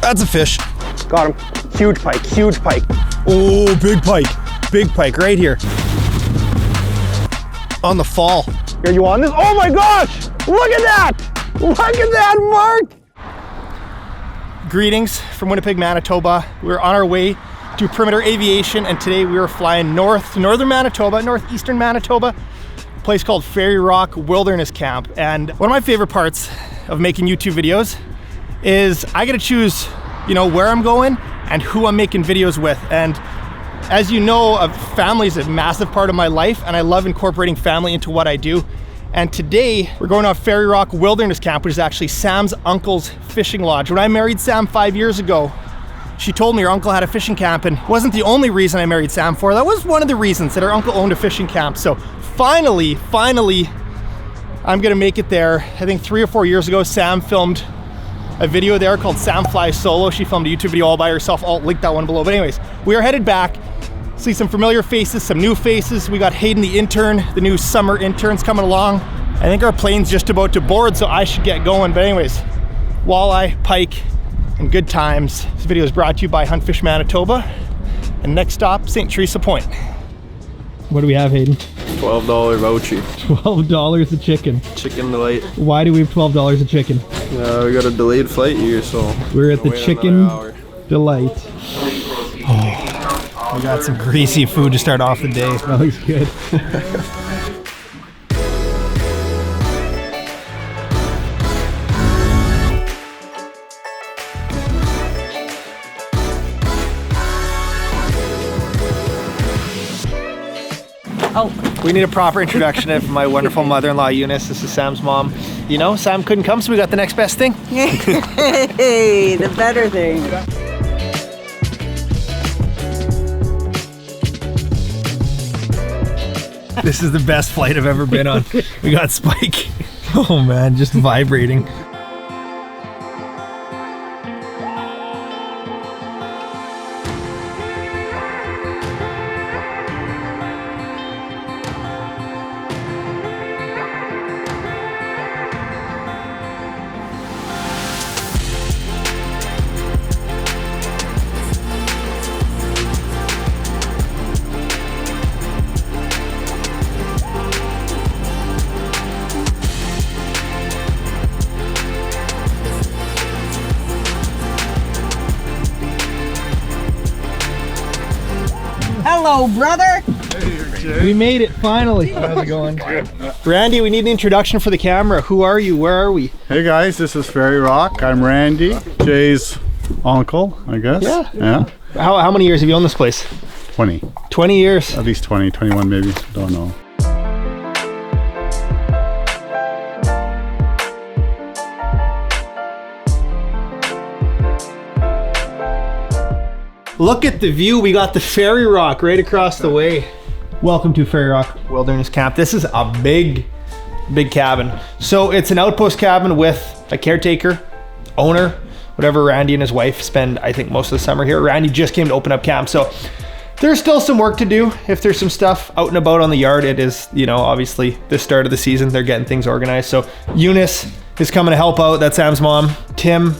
That's a fish. Got him. Huge pike, huge pike. Oh, big pike. Big pike right here. On the fall. Are you on this? Oh my gosh! Look at that! Look at that, Mark! Greetings from Winnipeg, Manitoba. We're on our way to Perimeter Aviation, and today we are flying northern Manitoba, northeastern Manitoba, a place called Fairy Rock Wilderness Camp. And one of my favorite parts of making YouTube videos is I get to choose, where I'm going and who I'm making videos with. And as you know, family is a massive part of my life, and I love incorporating family into what I do. And today we're going to Fairy Rock Wilderness Camp, which is actually Sam's uncle's fishing lodge. When I married Sam 5 years ago, she told me her uncle had a fishing camp, and it wasn't the only reason I married Sam for. That was one of the reasons, that her uncle owned a fishing camp. So finally, I'm gonna make it there. I think 3 or 4 years ago, Sam filmed a video there called Sam Flies Solo. She filmed a YouTube video all by herself. I'll link that one below. But anyways, we are headed back. See some familiar faces, some new faces. We got Hayden the intern, the new summer intern's coming along. I think our plane's just about to board, so I should get going. But anyways, walleye, pike, and good times. This video is brought to you by Hunt Fish Manitoba. And next stop, St. Teresa Point. What do we have, Hayden? $12 voucher. $12 a chicken. Chicken delight. Why do we have $12 a chicken? We got a delayed flight here, so we're at the Chicken Delight. Oh. We got some greasy food to start off the day. That looks good. Oh, we need a proper introduction of my wonderful mother-in-law, Eunice. This is Sam's mom. Sam couldn't come, so we got the next best thing. Hey, the better thing. This is the best flight I've ever been on. We got Spike. Oh man, just vibrating. Hello, brother. Hey, we made it finally. How's it going? Randy, we need an introduction for the camera. Who are you? Where are we? Hey guys, this is Fairy Rock. I'm Randy, Jay's uncle, I guess. Yeah. How many years have you owned this place? 20. 20 years. At least 20, 21 maybe. Don't know. Look at the view. We got the Fairy Rock right across the way. Welcome to Fairy Rock Wilderness Camp. This is a big cabin. So it's an outpost cabin with a caretaker, owner, whatever. Randy and his wife spend, I think, most of the summer here. Randy just came to open up camp. So there's still some work to do. If there's some stuff out and about on the yard, it is, obviously the start of the season. They're getting things organized. So Eunice is coming to help out. That's Sam's mom. Tim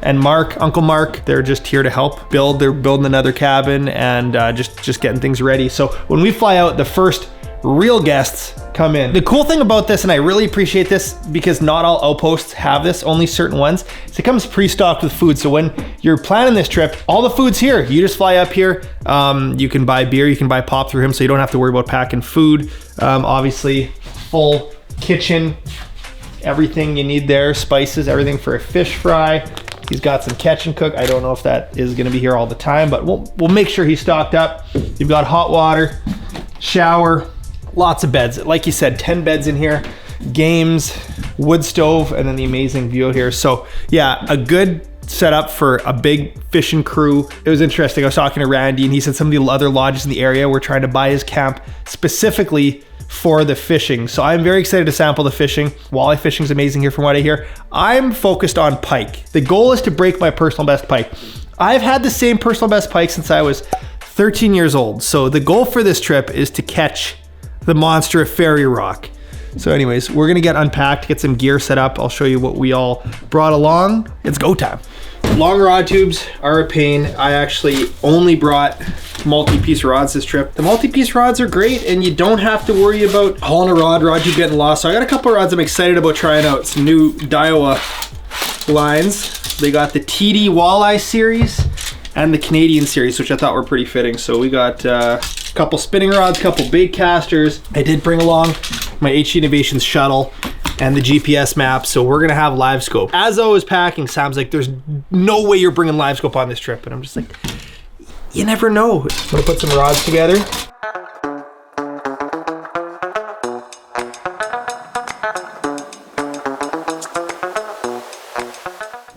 and Mark, Uncle Mark, they're just here to help build. They're building another cabin and just getting things ready. So when we fly out, the first real guests come in. The cool thing about this, and I really appreciate this because not all outposts have this, only certain ones, is it comes pre-stocked with food. So when you're planning this trip, all the food's here. You just fly up here. You can buy beer, you can buy pop through him, so you don't have to worry about packing food. Obviously, full kitchen, everything you need there, spices, everything for a fish fry. He's got some catch and cook. I don't know if that is gonna be here all the time, but we'll make sure he's stocked up. You've got hot water, shower, lots of beds. Like you said, 10 beds in here, games, wood stove, and then the amazing view out here. So yeah, a good setup for a big fishing crew. It was interesting. I was talking to Randy and he said some of the other lodges in the area were trying to buy his camp specifically for the fishing. So I'm very excited to sample the fishing. Walleye fishing is amazing here from what I hear. I'm focused on pike. The goal is to break my personal best pike. I've had the same personal best pike since I was 13 years old. So the goal for this trip is to catch the monster of Fairy Rock. So anyways, we're gonna get unpacked, get some gear set up. I'll show you what we all brought along. It's go time. Long rod tubes are a pain. I actually only brought multi-piece rods this trip. The multi-piece rods are great and you don't have to worry about hauling a rod tube getting lost. So I got a couple of rods I'm excited about trying out. Some new Daiwa lines. They got the TD Walleye series and the Canadian series, which I thought were pretty fitting. So we got a couple spinning rods, couple bait casters. I did bring along my HG Innovations shuttle and the GPS map, so we're gonna have live scope. As I was packing, Sam's like, there's no way you're bringing live scope on this trip. And I'm just like, you never know. I'm gonna put some rods together.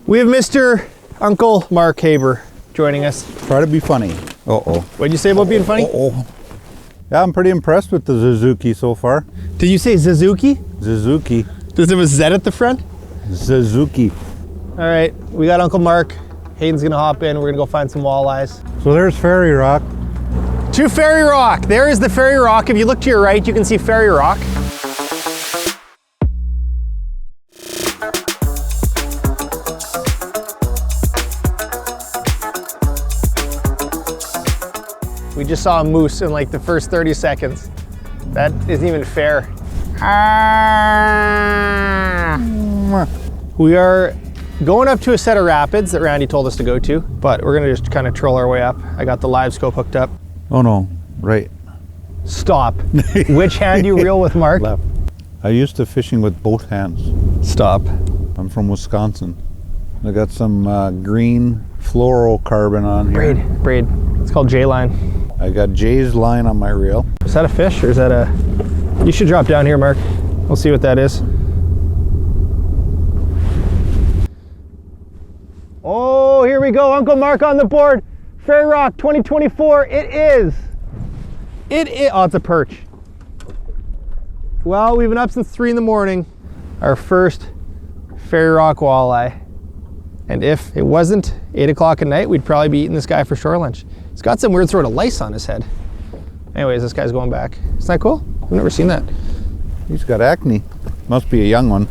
We have Mr. Uncle Mark Haber joining us. Try to be funny. Uh-oh. What'd you say about being funny? Uh-oh. Yeah, I'm pretty impressed with the Suzuki so far. Did you say Suzuki? Suzuki. Does it have a Z at the front? Suzuki. All right, we got Uncle Mark. Hayden's gonna hop in. We're gonna go find some walleyes. So there's Ferry Rock. To Ferry Rock. There is the Ferry Rock. If you look to your right, you can see Ferry Rock. We just saw a moose in like the first 30 seconds. That isn't even fair. We are going up to a set of rapids that Randy told us to go to, but we're gonna just kind of troll our way up. I got the live scope hooked up. Oh no, right. Stop. Which hand do you reel with, Mark? Left. I used to fishing with both hands. Stop. I'm from Wisconsin. I got some green fluorocarbon on here. Braid. It's called J-line. I got Jay's line on my reel. Is that a fish or is that a... You should drop down here, Mark. We'll see what that is. Oh, here we go. Uncle Mark on the board. Ferry Rock 2024. It is. Oh, it's a perch. Well, we've been up since 3 in the morning. Our first Ferry Rock walleye. And if it wasn't 8 o'clock at night, we'd probably be eating this guy for shore lunch. He's got some weird sort of lice on his head. Anyways, this guy's going back. Isn't that cool? I've never seen that. He's got acne. Must be a young one.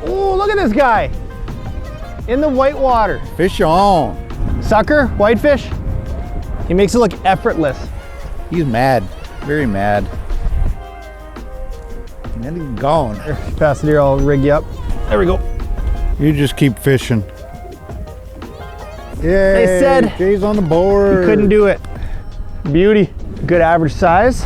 Oh, look at this guy. In the white water. Fish on. Sucker, whitefish. He makes it look effortless. He's mad. Very mad. And then he's gone. Pass it here, I'll rig you up. There we go. You just keep fishing. Yay, They said Jay's on the board. he couldn't do it. Beauty. Good average size.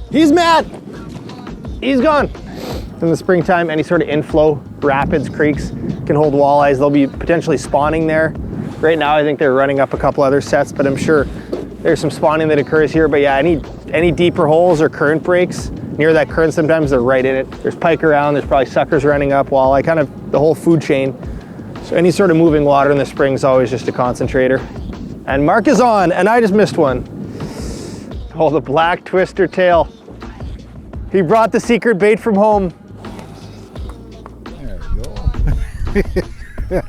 He's mad. He's gone. In the springtime, any sort of inflow, rapids, creeks can hold walleyes. They'll be potentially spawning there. Right now, I think they're running up a couple other sets, but I'm sure there's some spawning that occurs here. But yeah, any deeper holes or current breaks near that current, sometimes they're right in it. There's pike around, there's probably suckers running up, walleye, kind of the whole food chain. So any sort of moving water in the spring is always just a concentrator. And Mark is on, and I just missed one. Oh, the black twister tail. He brought the secret bait from home. There we go.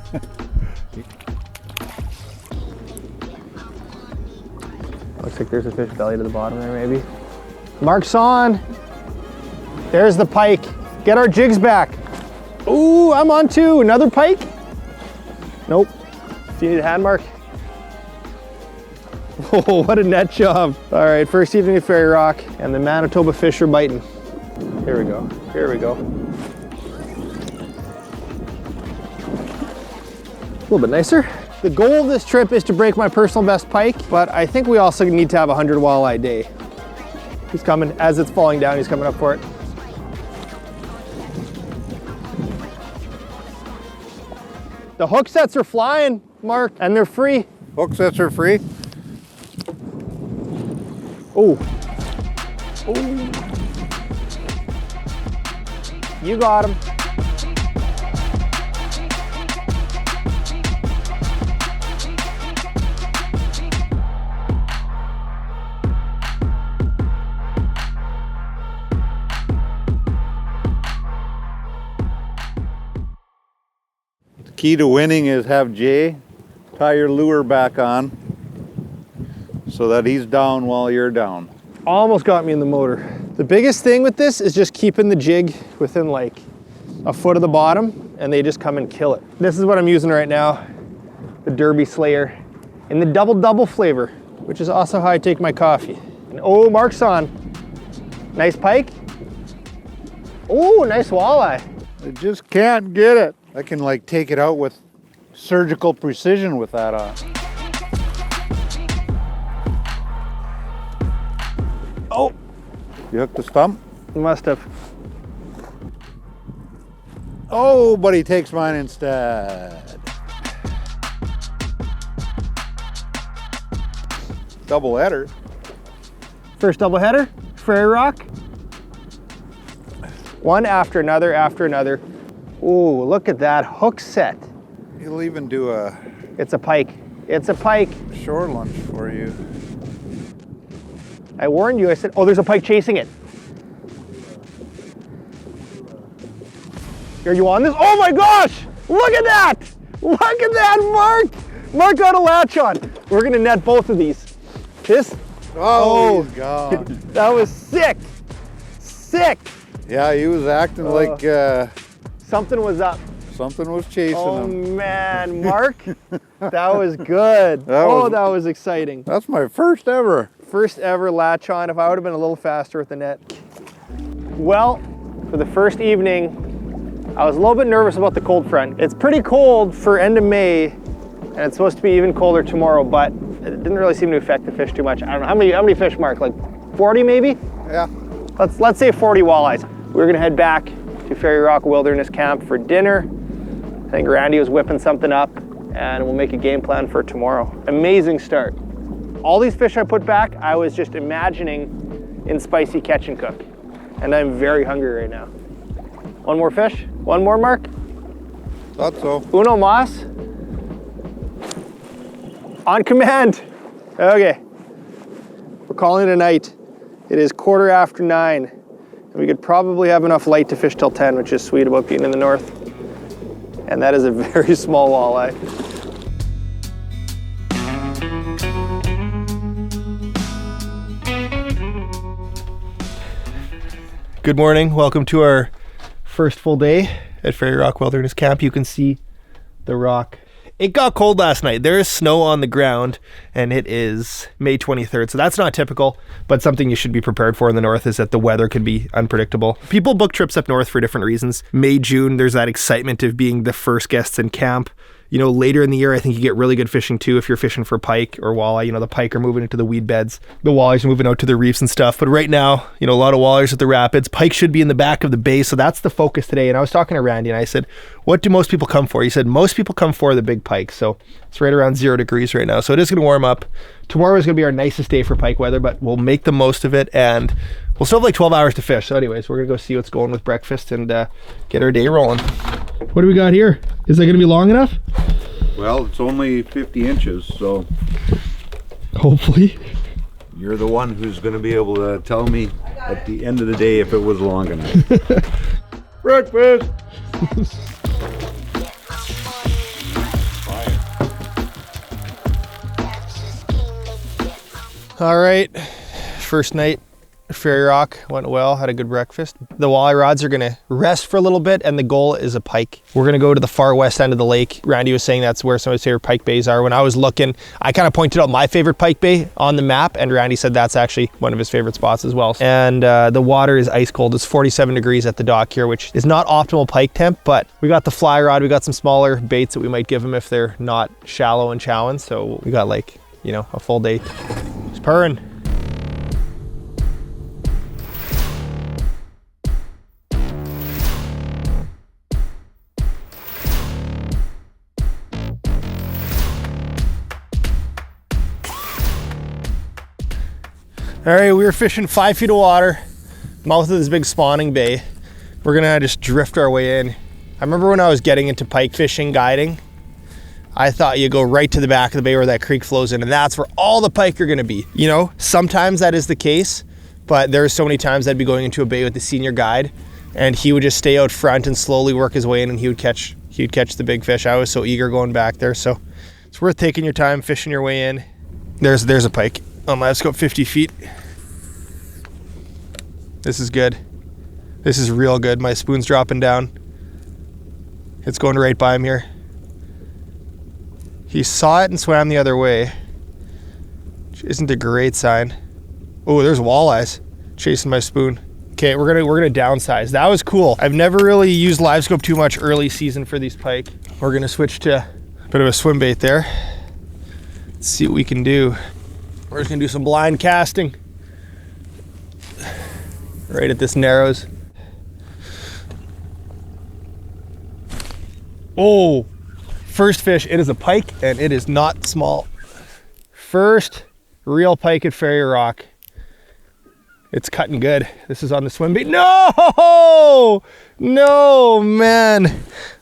Looks like there's a fish belly to the bottom there, maybe. Mark's on. There's the pike. Get our jigs back. Ooh, I'm on too. Another pike? Nope. Do you need a hand, Mark? Oh, what a net job. All right, first evening at Ferry Rock, and the Manitoba fish are biting. Here we go. Here we go. A little bit nicer. The goal of this trip is to break my personal best pike, but I think we also need to have a 100 walleye day. He's coming. As it's falling down, he's coming up for it. The hook sets are flying, Mark, and they're free. Hook sets are free. Oh. Oh. You got him. The key to winning is have Jay tie your lure back on. so that he's down while you're down. Almost got me in the motor. The biggest thing with this is just keeping the jig within like a foot of the bottom, and they just come and kill it. This is what I'm using right now, the Derby Slayer in the double flavor, which is also how I take my coffee. And oh, Mark's on. Nice pike. Oh, nice walleye. I just can't get it. I can like take it out with surgical precision with that on. Oh, You hooked the stump? must have. Oh, but he takes mine instead. Double header. First double header, Prairie Rock. One after another after another. Ooh, look at that hook set. He'll even do a It's a pike. It's a pike. shore lunge for you. I warned you, I said, oh, there's a pike chasing it. Are you on this? Oh my gosh! Look at that! Look at that, Mark! Mark got a latch on. We're gonna net both of these. This, Oh, he's gone. that was sick. Sick. Yeah, he was acting like Something was up. something was chasing Oh him. man, Mark, that was good. That was exciting. That's my first ever. First ever latch on. If I would have been a little faster with the net. Well, for the first evening, I was a little bit nervous about the cold front. It's pretty cold for end of May, and it's supposed to be even colder tomorrow, but it didn't really seem to affect the fish too much. I don't know, how many fish, Mark? Like 40 maybe? Yeah. Let's say 40 walleyes. We're gonna head back to Ferry Rock Wilderness Camp for dinner. I think Randy was whipping something up, and we'll make a game plan for tomorrow. Amazing start. All these fish I put back, I was just imagining in spicy catch and cook. And I'm very hungry right now. One more fish? One more, Mark? Thought so. Uno mas? On command. Okay. We're calling it a night. It is 9:15. We could probably have enough light to fish till 10, which is sweet about being in the north. And that is a very small walleye. Good morning. Welcome to our first full day at Ferry Rock Wilderness Camp. You can see the rock. It got cold last night. There is snow on the ground, and it is May 23rd, so that's not typical, but something you should be prepared for in the north is that the weather can be unpredictable. People book trips up north for different reasons. May, June, there's that excitement of being the first guests in camp. You know, later in the year, I think you get really good fishing too if you're fishing for pike or walleye. You know, the pike are moving into the weed beds. The walleyes are moving out to the reefs and stuff. But right now, you know, a lot of walleyes at the rapids. Pike should be in the back of the bay. So that's the focus today. And I was talking to Randy and I said, what do most people come for? He said, most people come for the big pike. So it's right around 0 degrees right now. So it is going to warm up. Tomorrow is going to be our nicest day for pike weather, but we'll make the most of it. And we'll still have like 12 hours to fish. So anyways, we're going to go see what's going with breakfast and get our day rolling. What do we got here? Is that going to be long enough? Well, it's only 50 inches, so Hopefully. You're the one who's going to be able to tell me at the end of the day if it was long enough. breakfast. All right, first night Ferry Rock went well, had a good breakfast. The walleye rods are gonna rest for a little bit and the goal is a pike. We're gonna go to the far west end of the lake. Randy was saying that's where some of his favorite pike bays are. When I was looking, I kind of pointed out my favorite pike bay on the map and Randy said that's actually one of his favorite spots as well. And the water is ice cold. It's 47 degrees at the dock here, which is not optimal pike temp, but we got the fly rod, we got some smaller baits that we might give them if they're not shallow and chowing. So we got like, you know, a full day. It's purring. All right, we were fishing 5 feet of water, mouth of this big spawning bay. We're gonna just drift our way in. I remember when I was getting into pike fishing, guiding, I thought you go right to the back of the bay where that creek flows in and that's where all the pike are gonna be. You know, sometimes that is the case, but there's so many times I'd be going into a bay with the senior guide and he would just stay out front and slowly work his way in and he would catch the big fish. I was so eager going back there, so it's worth taking your time, fishing your way in. There's a pike. on live scope 50 feet. This is good. This is real good. My spoon's dropping down. It's going right by him here. He saw it and swam the other way, which isn't a great sign. Oh, there's walleyes chasing my spoon. Okay, we're gonna downsize. That was cool. I've never really used live scope too much early season for these pike. We're gonna switch to a bit of a swim bait there. Let's see what we can do. We're just gonna do some blind casting right at this narrows. Oh, first fish. It is a pike and it is not small. First real pike at Ferry Rock. It's cutting good. This is on the swim bait. No, man.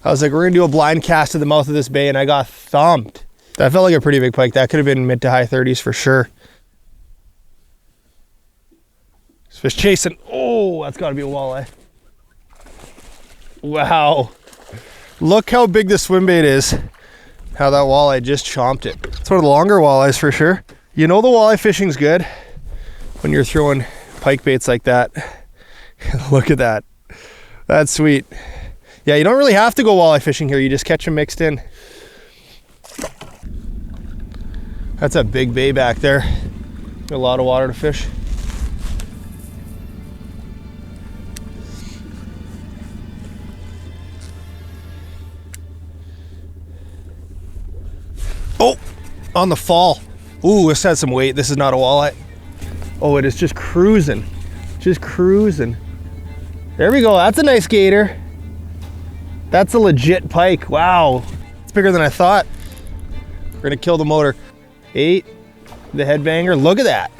I was like, we're gonna do a blind cast to the mouth of this bay and I got thumped. That felt like a pretty big pike. That could have been mid to high 30s for sure. This fish chasing. Oh, that's gotta be a walleye. Wow. Look how big the swim bait is. How that walleye just chomped it. It's one of the longer walleyes for sure. You know the walleye fishing's good when you're throwing pike baits like that. Look at that. That's sweet. Yeah, you don't really have to go walleye fishing here. You just catch them mixed in. That's a big bay back there. A lot of water to fish. Oh, on the fall. Ooh, this has some weight. This is not a walleye. Oh, it is just cruising. Just cruising. There we go. That's a nice gator. That's a legit pike. Wow. It's bigger than I thought. We're gonna kill the motor. 8, the headbanger. Look at that.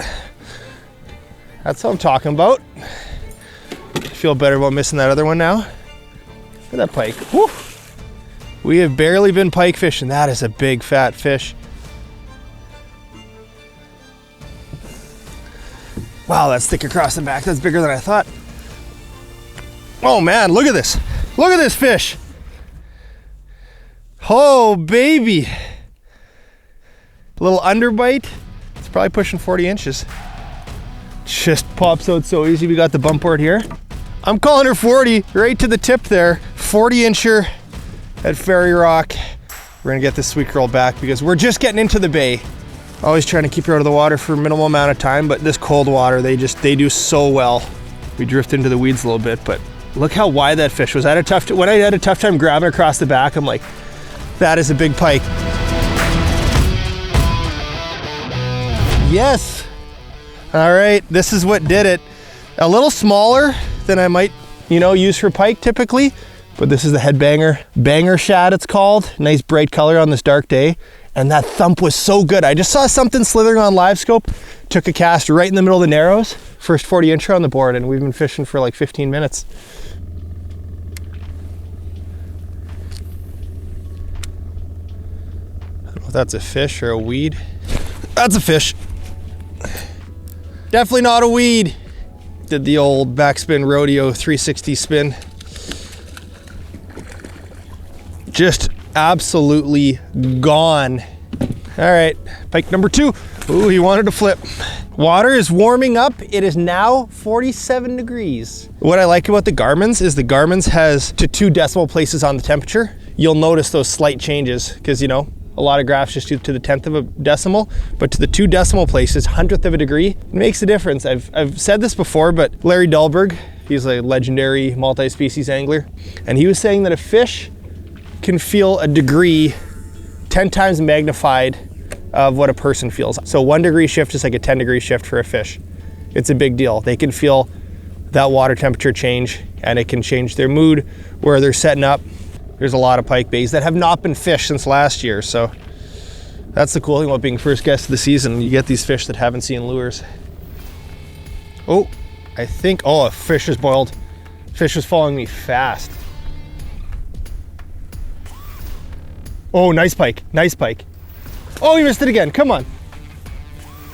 That's what I'm talking about. I feel better about missing that other one now. Look at that pike. Woo. We have barely been pike fishing. That is a big fat fish. Wow, that's thick across the back. That's bigger than I thought. Oh man, look at this. Look at this fish. Oh baby. A little underbite. It's probably pushing 40 inches. Just pops out so easy. We got the bump board here. I'm calling her 40, right to the tip there. 40 incher at Ferry Rock. We're gonna get this sweet girl back because we're just getting into the bay. Always trying to keep her out of the water for a minimal amount of time, but this cold water, they do so well. We drift into the weeds a little bit, but look how wide that fish was. When I had a tough time grabbing across the back, I'm like, that is a big pike. Yes. All right, this is what did it. A little smaller than I might, use for pike typically, but this is the headbanger. Banger shad, it's called. Nice bright color on this dark day. And that thump was so good. I just saw something slithering on live scope, took a cast right in the middle of the narrows, first 40 incher on the board, and we've been fishing for like 15 minutes. I don't know if that's a fish or a weed. That's a fish. Definitely not a weed. Did the old backspin rodeo 360 spin. Just absolutely gone. All right, pike number 2. Ooh, he wanted to flip. Water is warming up. It is now 47 degrees. What I like about the Garmin's is the Garmin's has to 2 decimal places on the temperature. You'll notice those slight changes because, a lot of graphs just do to the 10th of a decimal, but to the 2 decimal places, 100th of a degree, it makes a difference. I've said this before, but Larry Dahlberg, he's a legendary multi-species angler, and he was saying that a fish can feel a degree 10 times magnified of what a person feels. So 1 degree shift is like a 10 degree shift for a fish. It's a big deal. They can feel that water temperature change and it can change their mood, where they're setting up. There's a lot of pike bays that have not been fished since last year. So that's the cool thing about being first guest of the season. You get these fish that haven't seen lures. Oh, a fish is boiled. Fish was following me fast. Oh, nice pike, nice pike. Oh, he missed it again, come on.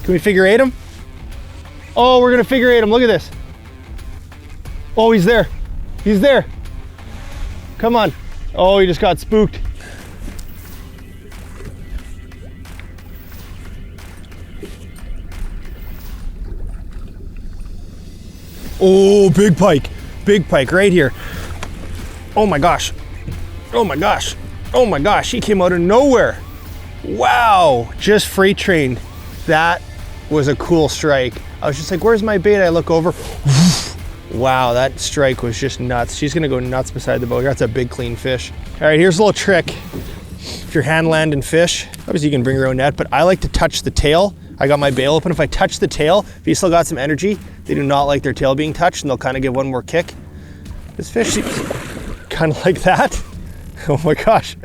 Can we figure 8 him? Oh, we're gonna figure 8 him, look at this. Oh, he's there, he's there. Come on. Oh, he just got spooked. Oh, big pike right here. Oh my gosh. Oh my gosh. Oh my gosh, he came out of nowhere. Wow, just freight train. That was a cool strike. I was just like, where's my bait? I look over. Wow, that strike was just nuts. She's gonna go nuts beside the boat. That's a big clean fish. All right, here's a little trick. If you're hand landing fish, obviously you can bring your own net, but I like to touch the tail. I got my bail open. If I touch the tail, if you still got some energy, they do not like their tail being touched and they'll kind of give one more kick. This fish kind of like that. Oh my gosh.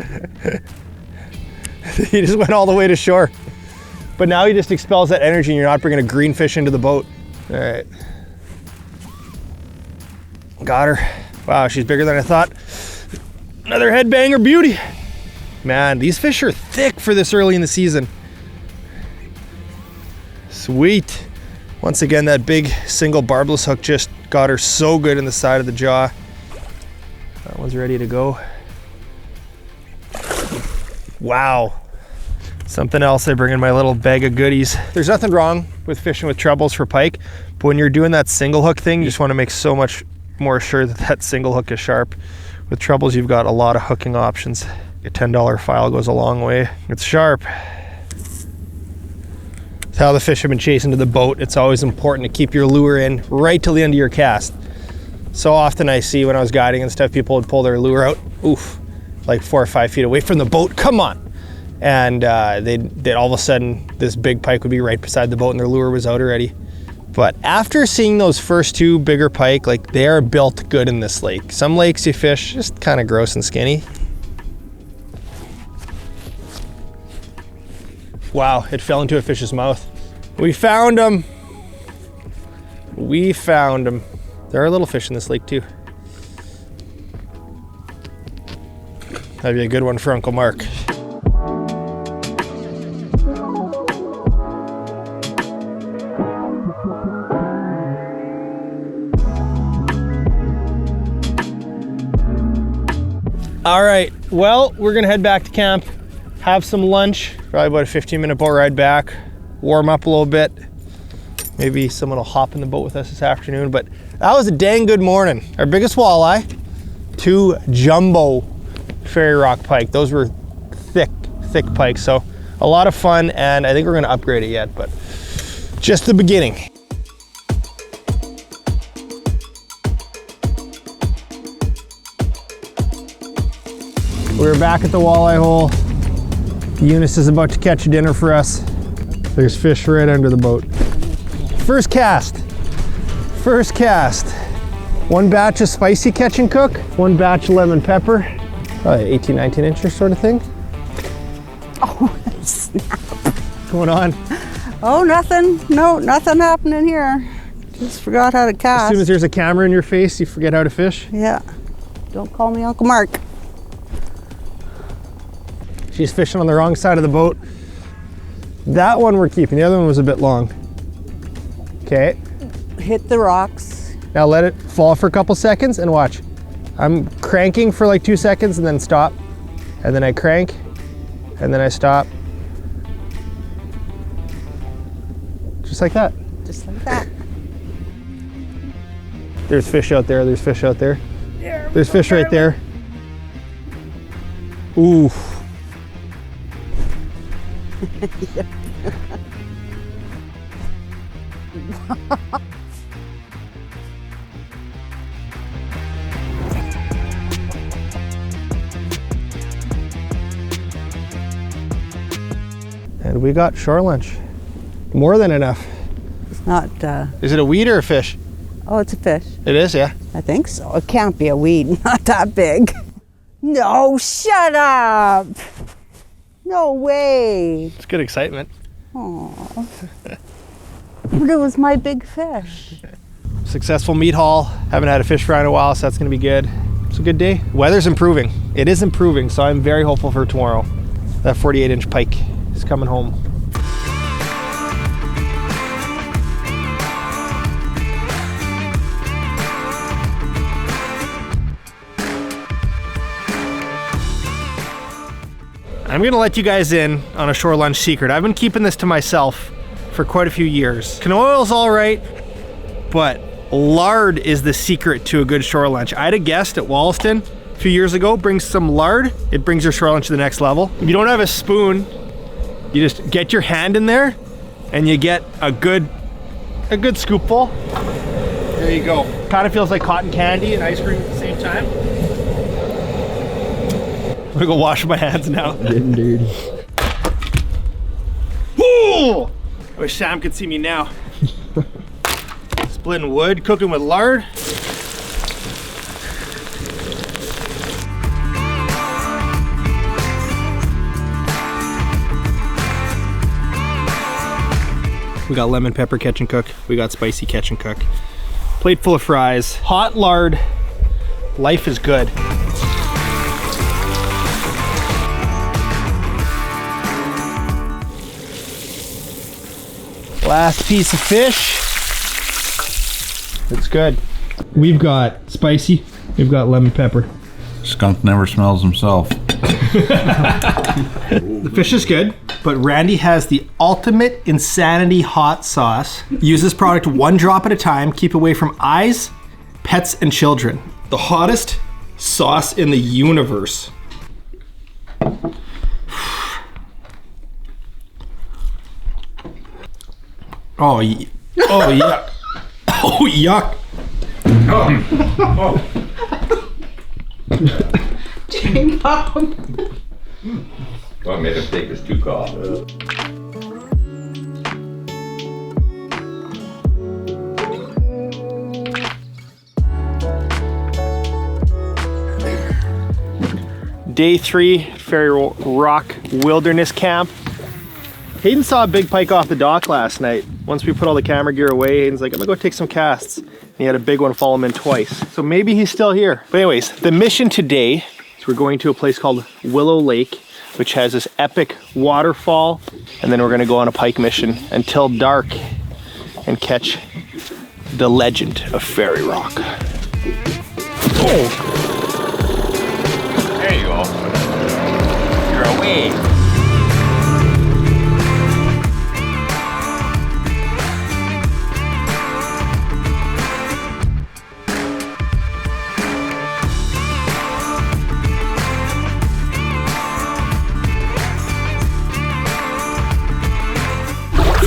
He just went all the way to shore. But now he just expels that energy and you're not bringing a green fish into the boat. All right. Got her. Wow, she's bigger than I thought. Another headbanger beauty. Man, these fish are thick for this early in the season. Sweet. Once again, that big single barbless hook just got her so good in the side of the jaw. That one's ready to go. Wow. Something else I bring in my little bag of goodies. There's nothing wrong with fishing with trebles for pike, but when you're doing that single hook thing, you just want to make so much more sure that that single hook is sharp. With trebles, you've got a lot of hooking options. A $10 file goes a long way. It's sharp. It's how the fish have been chasing to the boat. It's always important to keep your lure in right till the end of your cast. So often I see when I was guiding and stuff, people would pull their lure out, oof, like 4 or 5 feet away from the boat, come on. And they'd all of a sudden, this big pike would be right beside the boat and their lure was out already. But after seeing those first 2 bigger pike, like they are built good in this lake. Some lakes you fish just kind of gross and skinny. Wow, it fell into a fish's mouth. We found him. We found him. There are little fish in this lake too. That'd be a good one for Uncle Mark. All right, well, we're gonna head back to camp, have some lunch, probably about a 15-minute boat ride back, warm up a little bit. Maybe someone will hop in the boat with us this afternoon, but that was a dang good morning. Our biggest walleye, 2 jumbo Fairy Rock pike. Those were thick pikes, so a lot of fun, and I think we're gonna upgrade it yet, but just the beginning. We're back at the walleye hole. Eunice is about to catch a dinner for us. There's fish right under the boat. First cast. First cast. 1 batch of spicy catch and cook, 1 batch lemon pepper. Probably 18, 19 incher sort of thing. Oh, snap. What's going on? Oh, nothing. No, nothing happening here. Just forgot how to As cast. soon as there's a camera in your face, you forget how to fish. Yeah. Don't call me Uncle Mark. She's fishing on the wrong side of the boat. That one we're keeping. The other one was a bit long. Okay. Hit the rocks. Now let it fall for a couple seconds and watch. I'm cranking for like 2 seconds and then stop. And then I crank and then I stop. Just like that. Just like that. There's fish out there. There's fish out there. There's fish right there. Ooh. And we got shore lunch. More than enough. It's not, Is it a weed or a fish? oh, it's a fish. It is, yeah. I think so. It can't be a weed. Not that big. No, shut up. No way. It's good excitement. Oh. But it was my big fish. Successful meat haul. Haven't had a fish fry in a while, so that's gonna be good. It's a good day. Weather's improving. It is improving, so I'm very hopeful for tomorrow. That 48-inch pike is coming home. I'm gonna let you guys in on a shore lunch secret. I've been keeping this to myself for quite a few years. Canola oil's all right, but Lard is the secret to a good shore lunch. I had a guest at Wollaston a few years ago, brings some lard, it brings your shore lunch to the next level. If you don't have a spoon, you just get your hand in there and you get a good scoopful. There you go. Kind of feels like cotton candy and ice cream at the same time. I'm gonna go wash my hands now. Getting dirty. Ooh! I wish Sam could see me now. Splitting wood, cooking with lard. We got lemon pepper catch and cook. We got spicy catch and cook. Plate full of fries. Hot lard. Life is good. Last piece of fish. It's good. We've got spicy. We've got lemon pepper. Skunk never smells himself. The fish is good, but Randy has the ultimate insanity hot sauce. Use this product 1 drop at a time. Keep away from eyes, pets, and children. The hottest sauce in the universe. Oh, oh yuck. Oh, yuck. Well, I made him take his 2 off. Day 3, Ferry Rock Wilderness Camp. Hayden saw a big pike off the dock last night. Once we put all the camera gear away, Hayden's like, I'm gonna go take some casts. And he had a big one follow him in twice. So maybe he's still here. But anyways, the mission today is we're going to a place called Willow Lake, which has this epic waterfall. And then we're gonna go on a pike mission until dark and catch the legend of Ferry Rock. Oh. There you go. You're away.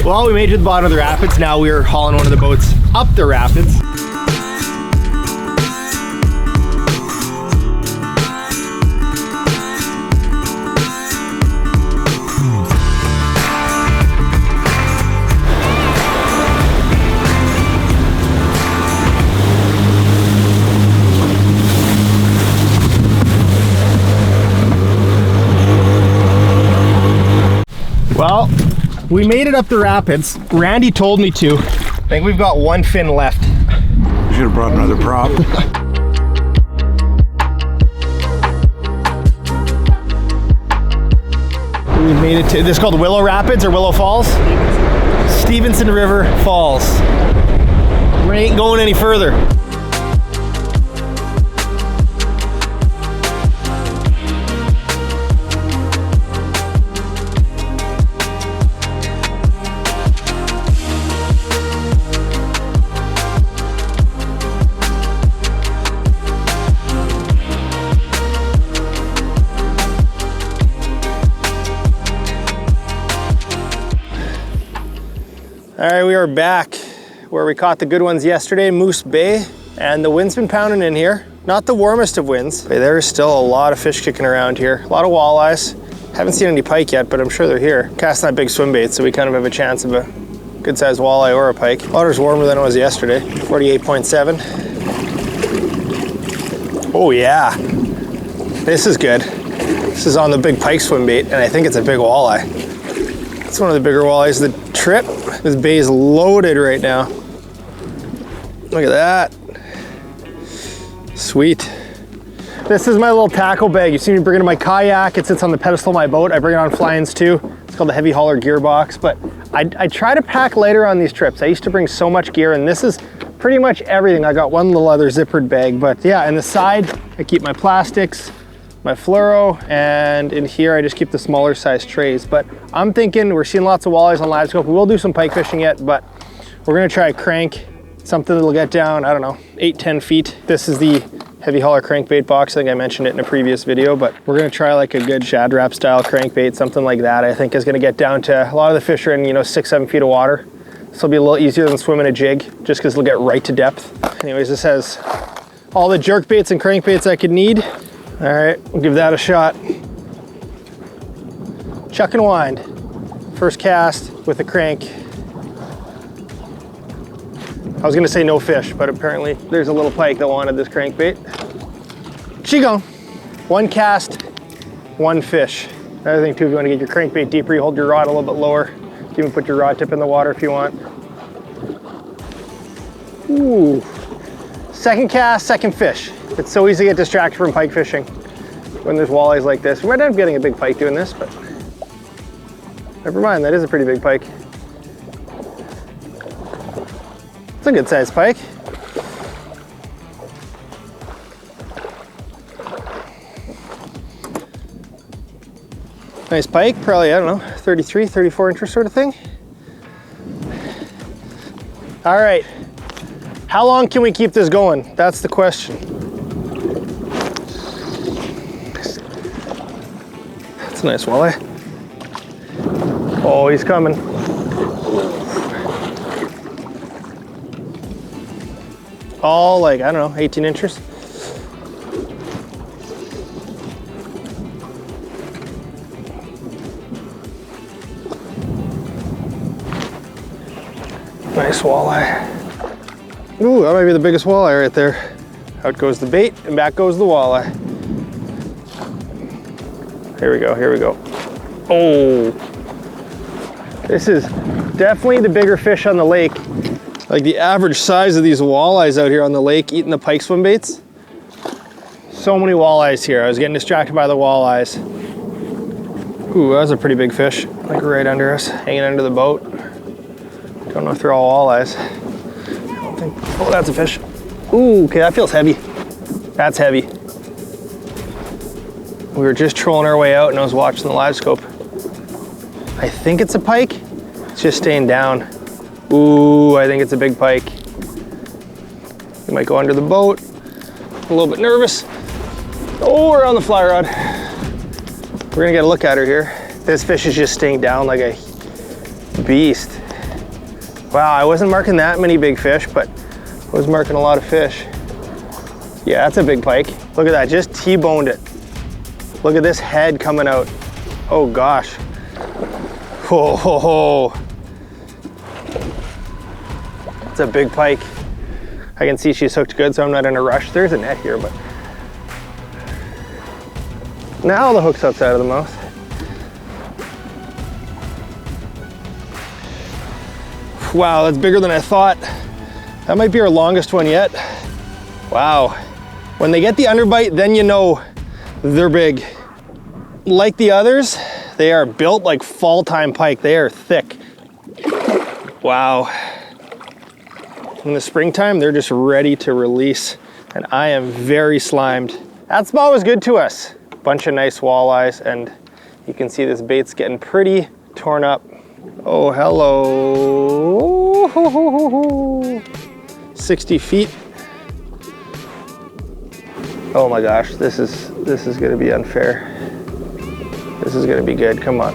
Well, we made it to the bottom of the rapids. Now we're hauling one of the boats up the rapids. Well, we made it up the rapids. Randy told me to. I think we've got 1 fin left. You should have brought another prop. We made it to, this is called Willow Rapids or Willow Falls? Stevenson River Falls. We ain't going any further. All right, we are back where we caught the good ones yesterday, Moose Bay, and the wind's been pounding in here. Not the warmest of winds. But there's still a lot of fish kicking around here. A lot of walleyes. Haven't seen any pike yet, but I'm sure they're here. Casting that big swim bait, so we kind of have a chance of a good sized walleye or a pike. Water's warmer than it was yesterday, 48.7. Oh yeah, this is good. This is on the big pike swim bait, and I think it's a big walleye. It's one of the bigger walleyes of the trip. This bay is loaded right now. Look at that. Sweet. This is my little tackle bag. You see me bring it in my kayak. It sits on the pedestal of my boat. I bring it on fly-ins too. It's called the Heavy Hauler Gearbox. But I try to pack lighter on these trips. I used to bring so much gear, and this is pretty much everything. I got one little other zippered bag. But yeah, in the side, I keep my plastics, my fluoro, and in here I just keep the smaller size trays. But I'm thinking we're seeing lots of walleyes on live scope. We will do some pike fishing yet, but we're gonna try crank Something that'll get down, I don't know, 8-10 feet. This is the heavy hauler crankbait box. I think I mentioned it in a previous video, but we're gonna try like a good Shad Rap style crankbait, something like that. I think is gonna get down to, a lot of the fish are in, 6-7 feet of water. This will be a little easier than swimming a jig, just because it'll get right to depth. Anyways, this has all the jerk baits and crankbaits I could need. All right, we'll give that a shot. Chuck and wind. First cast with a crank. I was gonna say no fish, but apparently there's a little pike that wanted this crankbait. She gone. One cast, one fish. Another thing too, if you wanna get your crankbait deeper, you hold your rod a little bit lower. You can even put your rod tip in the water if you want. Ooh. Second cast, second fish. It's so easy to get distracted from pike fishing when there's walleyes like this. We might end up getting a big pike doing this, but never mind, that is a pretty big pike. It's a good sized pike. Nice pike, probably, I don't know, 33, 34 inches sort of thing. All right, how long can we keep this going? That's the question. That's a nice walleye. Oh, he's coming. All like, I don't know, 18 inches. Nice walleye. Ooh, that might be the biggest walleye right there. Out goes the bait and back goes the walleye. Here we go, here we go. Oh, this is definitely the bigger fish on the lake. Like the average size of these walleyes out here on the lake eating the pike swim baits. So many walleyes here. I was getting distracted by the walleyes. Ooh, that was a pretty big fish. Like right under us, hanging under the boat. Don't know if they're all walleyes. I don't think, oh, that's a fish. Ooh, okay, that feels heavy. That's heavy. We were just trolling our way out and I was watching the live scope. I think it's a pike. It's just staying down. Ooh, I think it's a big pike. We might go under the boat. A little bit nervous. Oh, we're on the fly rod. We're gonna get a look at her here. This fish is just staying down like a beast. Wow, I wasn't marking that many big fish, but I was marking a lot of fish. Yeah, that's a big pike. Look at that, just T-boned it. Look at this head coming out. Oh gosh. Whoa, ho, ho. It's a big pike. I can see she's hooked good, so I'm not in a rush. There's a net here, but now the hook's outside of the mouth. Wow, that's bigger than I thought. That might be our longest one yet. Wow. When they get the underbite, then you know they're big. Like the others, they are built like fall-time pike. They are thick. Wow. In the springtime, they're just ready to release, and I am very slimed. That spot was good to us. Bunch of nice walleyes, and you can see this bait's getting pretty torn up. Oh, hello. 60 feet. Oh my gosh, this is gonna be unfair. This is gonna be good, come on.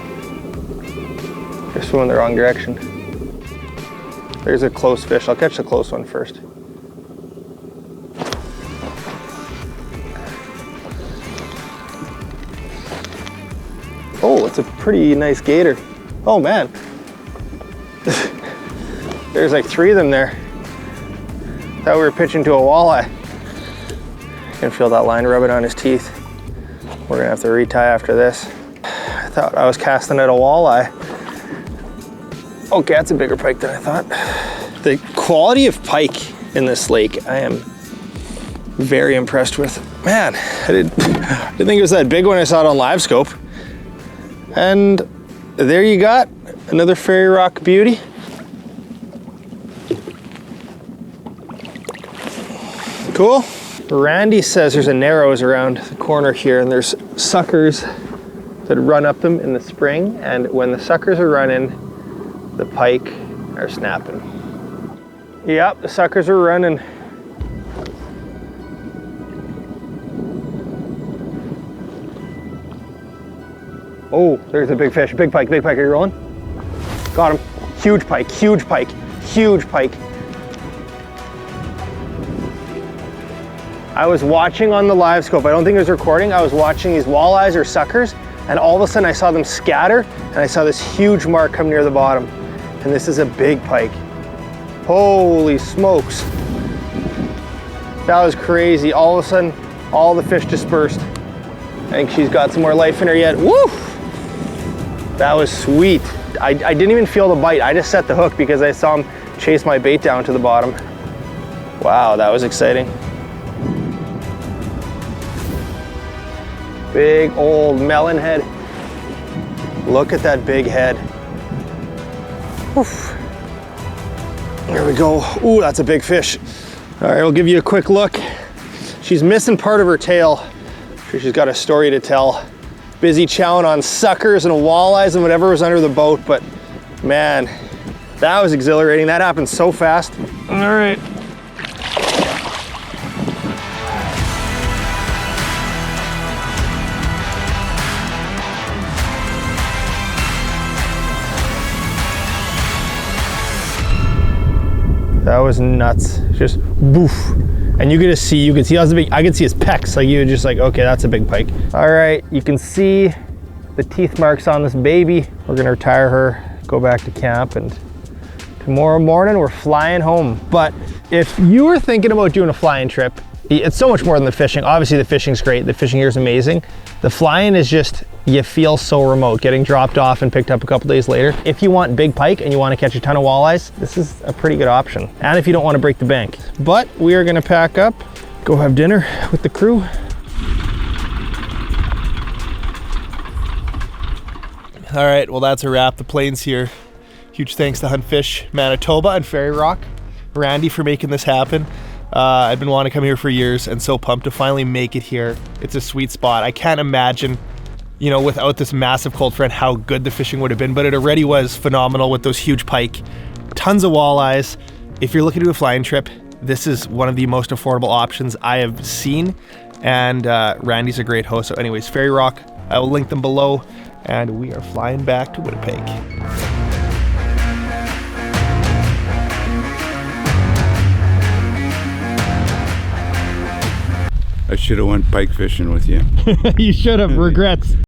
You're swimming the wrong direction. There's a close fish. I'll catch the close one first. Oh, it's a pretty nice gator. Oh man. There's like 3 of them there. Thought we were pitching to a walleye. You can feel that line rubbing on his teeth. We're gonna have to retie after this. I thought I was casting at a walleye. Okay, that's a bigger pike than I thought. The quality of pike in this lake, I am very impressed with. Man, I didn't think it was that big when I saw it on live scope. And there you got another Fairy Rock beauty. Cool. Randy says there's a narrows around the corner here, and there's suckers that run up them in the spring, and when the suckers are running, the pike are snapping. Yep, the suckers are running. Oh, there's a big fish. Big pike, are you rolling? Got him. Huge pike, huge pike, huge pike. I was watching on the live scope. I don't think it was recording. I was watching these walleyes or suckers, and all of a sudden I saw them scatter, and I saw this huge mark come near the bottom. And this is a big pike. Holy smokes. That was crazy. All of a sudden, all the fish dispersed. I think she's got some more life in her yet. Woo! That was sweet. I didn't even feel the bite. I just set the hook because I saw him chase my bait down to the bottom. Wow, that was exciting. Big old melon head. Look at that big head. Oof. There we go. Ooh, that's a big fish. All right, we'll give you a quick look. She's missing part of her tail. I'm sure she's got a story to tell. Busy chowing on suckers and walleyes and whatever was under the boat, but man, that was exhilarating. That happened so fast. All right. That was nuts. Just boof. And you can see that was a big, I could see his pecs. Like you were just like, okay, that's a big pike. All right, you can see the teeth marks on this baby. We're gonna retire her, go back to camp, and tomorrow morning we're flying home. But if you were thinking about doing a flying trip, it's so much more than the fishing. Obviously the fishing's great, the fishing here is amazing. The flying is just, you feel so remote, getting dropped off and picked up a couple days later. If you want big pike and you want to catch a ton of walleyes, this is a pretty good option. And if you don't want to break the bank. But we are gonna pack up, go have dinner with the crew. All right, well that's a wrap. The plane's here. Huge thanks to Hunt Fish Manitoba and Ferry Rock, Randy for making this happen. I've been wanting to come here for years and so pumped to finally make it here. It's a sweet spot. I can't imagine, you know, without this massive cold front, how good the fishing would have been, but it already was phenomenal with those huge pike, tons of walleyes. If you're looking to do a flying trip, this is one of the most affordable options I have seen, and Randy's a great host. So anyways, Ferry Rock, I will link them below, and we are flying back to Winnipeg. I should have went pike fishing with you. You should have. Regrets.